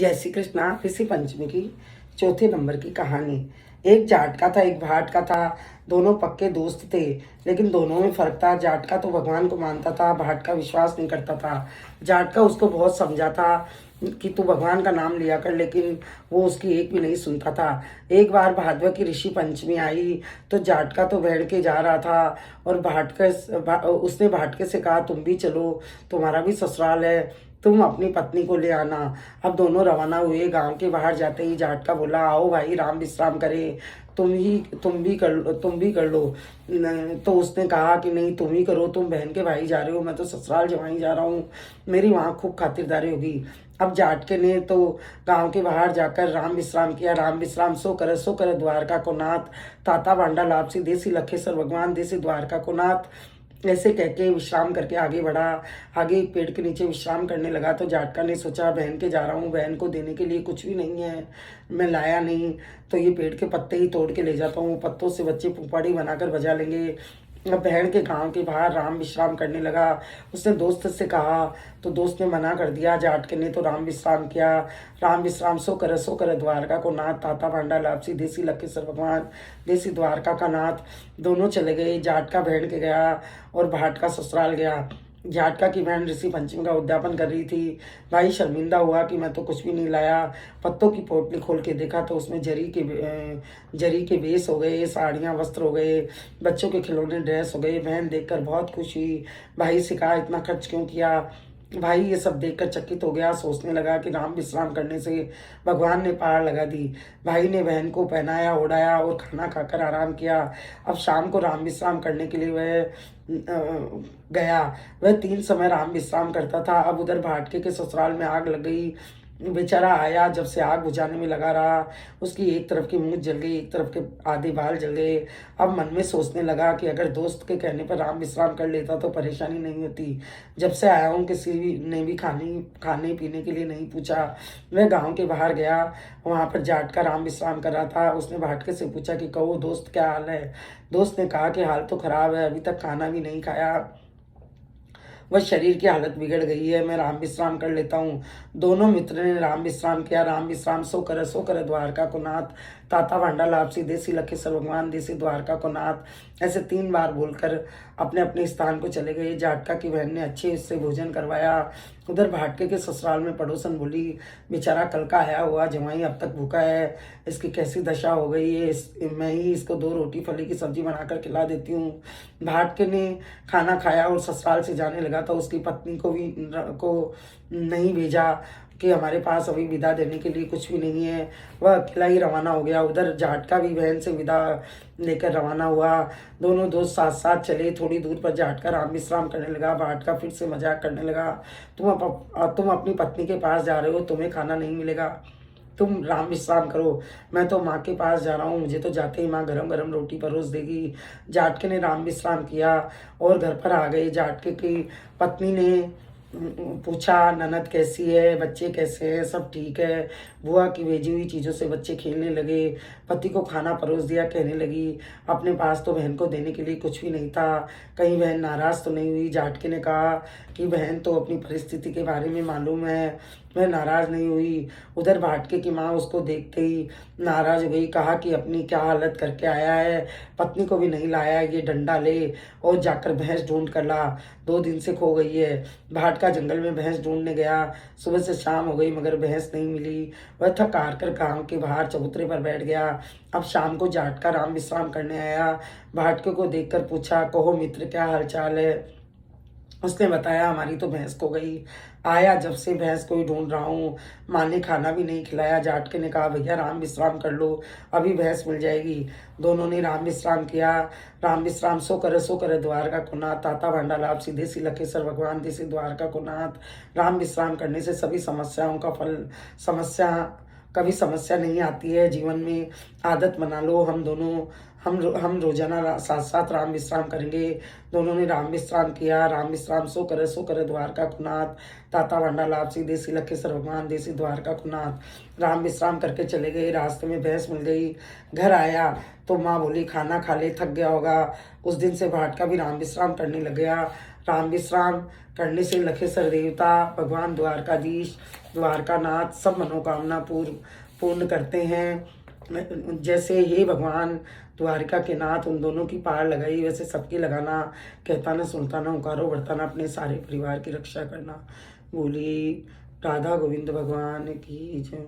जय श्री कृष्णा। ऋषि पंचमी की चौथे नंबर की कहानी। एक जाट का था, एक भाट का था। दोनों पक्के दोस्त थे, लेकिन दोनों में फर्क था। जाट का तो भगवान को मानता था, भाट का विश्वास नहीं करता था। जाट का उसको बहुत समझा था कि तू भगवान का नाम लिया कर, लेकिन वो उसकी एक भी नहीं सुनता था। एक बार भादवा की ऋषि पंचमी आई तो जाट का तो बैठ के जा रहा था, और उसने भाटके से कहा, तुम भी चलो, तुम्हारा भी ससुराल है, तुम अपनी पत्नी को ले आना। अब दोनों रवाना हुए। गांव के बाहर जाते ही जाट का बोला, आओ भाई, राम विश्राम करें, तुम भी कर लो। तो उसने कहा कि नहीं, तुम ही करो, तुम बहन के भाई जा रहे हो, मैं तो ससुराल जवाई जा रहा हूँ, मेरी वहाँ खूब खातिरदारी होगी। अब जाटके ने तो गांव के बाहर जाकर राम विश्राम किया। राम विश्राम सो कर द्वारका को नाथ, ताता बांडा लापसी, देसी लखेसर भगवान, देसी द्वारका को नाथ, ऐसे कह के विश्राम करके आगे बढ़ा। आगे एक पेड़ के नीचे विश्राम करने लगा तो जाटका ने सोचा, बहन के जा रहा हूँ, बहन को देने के लिए कुछ भी नहीं है, मैं लाया नहीं, तो ये पेड़ के पत्ते ही तोड़ के ले जाता हूँ, पत्तों से बच्चे पुपाड़ी बनाकर बजा लेंगे। अब बहन के गांव के बाहर राम विश्राम करने लगा। उसने दोस्त से कहा तो दोस्त ने मना कर दिया। जाटके ने तो राम विश्राम किया। राम विश्राम सो कर द्वारका को नाथ, ताता भांडा लापसी, देसी लखेसर भगवान, देसी द्वारका का नाथ। दोनों चले गए। जाटका बहन के गया और भाट का ससुराल गया। जाटका की बहन ऋषि पंचमी का उद्यापन कर रही थी। भाई शर्मिंदा हुआ कि मैं तो कुछ भी नहीं लाया। पत्तों की पोटली खोल के देखा तो उसमें जरी के बेस हो गए, साड़ियाँ वस्त्र हो गए, बच्चों के खिलौने ड्रेस हो गए। बहन देखकर बहुत खुश हुई। भाई से कहा, इतना खर्च क्यों किया? भाई ये सब देखकर चकित हो गया। सोचने लगा कि राम विश्राम करने से भगवान ने पार लगा दी। भाई ने बहन को पहनाया, ओढ़ाया और खाना खाकर आराम किया। अब शाम को राम विश्राम करने के लिए वह गया। वह 3 समय राम विश्राम करता था। अब उधर भाटके के ससुराल में आग लग गई। बेचारा आया, जब से आग बुझाने में लगा रहा, उसकी एक तरफ की मूंछ जल गई, एक तरफ के आधे बाल जल गए। अब मन में सोचने लगा कि अगर दोस्त के कहने पर राम विश्राम कर लेता तो परेशानी नहीं होती। जब से आया हूँ किसी ने भी खाने पीने के लिए नहीं पूछा। वह गांव के बाहर गया। वहां पर जाट का राम विश्राम कर रहा था। उसने भाटके से पूछा कि कहो दोस्त, क्या हाल है? दोस्त ने कहा कि हाल तो खराब है, अभी तक खाना भी नहीं खाया, वह शरीर की हालत बिगड़ गई है, मैं राम विश्राम कर लेता हूँ। दोनों मित्र ने राम विश्राम किया। राम विश्राम सो कर द्वारका को नाथ, ताता भांडा लापसी, देसी लखेसर भगवान, देसी द्वारका को नाथ, ऐसे 3 बार बोलकर अपने अपने स्थान को चले गए। जाटका की बहन ने अच्छे से भोजन करवाया। उधर भाटके के ससुराल में पड़ोसन बोली, बेचारा कल का आया हुआ जवाई अब तक भूखा है, इसकी कैसी दशा हो गई है, मैं ही इसको 2 रोटी फली की सब्जी बनाकर खिला देती हूँ। भाटके ने खाना खाया और ससुराल से जाने लगा तो उसकी पत्नी को नहीं भेजा कि हमारे पास अभी विदा देने के लिए कुछ भी नहीं है। वह अकेला ही रवाना हो गया। उधर जाटका भी बहन से विदा लेकर रवाना हुआ। दोनों दोस्त साथ साथ चले। थोड़ी दूर पर जाटका राम विश्राम करने लगा। भाटका फिर से मजाक करने लगा, तुम अपनी पत्नी के पास जा रहे हो, तुम्हें खाना नहीं मिलेगा, तुम राम विश्राम करो, मैं तो माँ के पास जा रहा हूँ, मुझे तो जाते ही माँ गरम गरम रोटी परोस देगी। जाटके ने राम विश्राम किया और घर पर आ गए। जाटके की पत्नी ने पूछा, ननद कैसी है, बच्चे कैसे हैं, सब ठीक है? बुआ की भेजी हुई चीज़ों से बच्चे खेलने लगे। पति को खाना परोस दिया। कहने लगी, अपने पास तो बहन को देने के लिए कुछ भी नहीं था, कहीं बहन नाराज़ तो नहीं हुई? जाटके ने कहा कि बहन तो अपनी परिस्थिति के बारे में मालूम है, वह नाराज़ नहीं हुई। उधर भाटके की माँ उसको देखते ही नाराज़ हो गई। कहा कि अपनी क्या हालत करके आया है, पत्नी को भी नहीं लाया, ये डंडा ले और जाकर भैंस ढूंढ कर ला, 2 दिन से खो गई है। भाटका जंगल में भैंस ढूंढने गया। सुबह से शाम हो गई मगर भैंस नहीं मिली। वह थक हार कर गाँव के बाहर चबूतरे पर बैठ गया। अब शाम को जाटका राम विश्राम करने आया। भाटके को देखकर पूछा, कहो मित्र, क्या हालचाल है? उसने बताया, हमारी तो भैंस खो गई, आया जब से भैंस को ही ढूंढ रहा हूँ, माँ ने खाना भी नहीं खिलाया। जाटके ने कहा, भैया राम विश्राम कर लो, अभी भैंस मिल जाएगी। दोनों ने राम विश्राम किया। राम विश्राम सो कर द्वारका को नाथ, ताता भांडा लापसी, देसी लखेसर भगवान, देसी द्वारका को नाथ। राम विश्राम करने से सभी समस्याओं का कभी समस्या नहीं आती है जीवन में। आदत बना लो। हम रोजाना साथ साथ राम विश्राम करेंगे। दोनों ने राम विश्राम किया। राम विश्राम सो कर द्वारका को नाथ, ताता भांडा लापसी, देसी लखेसर भगवान, देसी द्वारका को नाथ। राम विश्राम करके चले गए। रास्ते में भैंस मिल गई। घर आया तो माँ बोली, खाना खा ले, थक गया होगा। उस दिन से भाटका भी राम विश्राम करने लग गया। राम विश्राम करने से लखेसर देवता, भगवान द्वारकाधीश द्वारका नाथ सब मनोकामना पूर्ण करते हैं। जैसे हे भगवान द्वारिका के नाथ उन दोनों की पार लगाई, वैसे सबकी लगाना। कहता ना सुनता ना उकारो बरताना, अपने सारे परिवार की रक्षा करना। बोली राधा गोविंद भगवान की जय।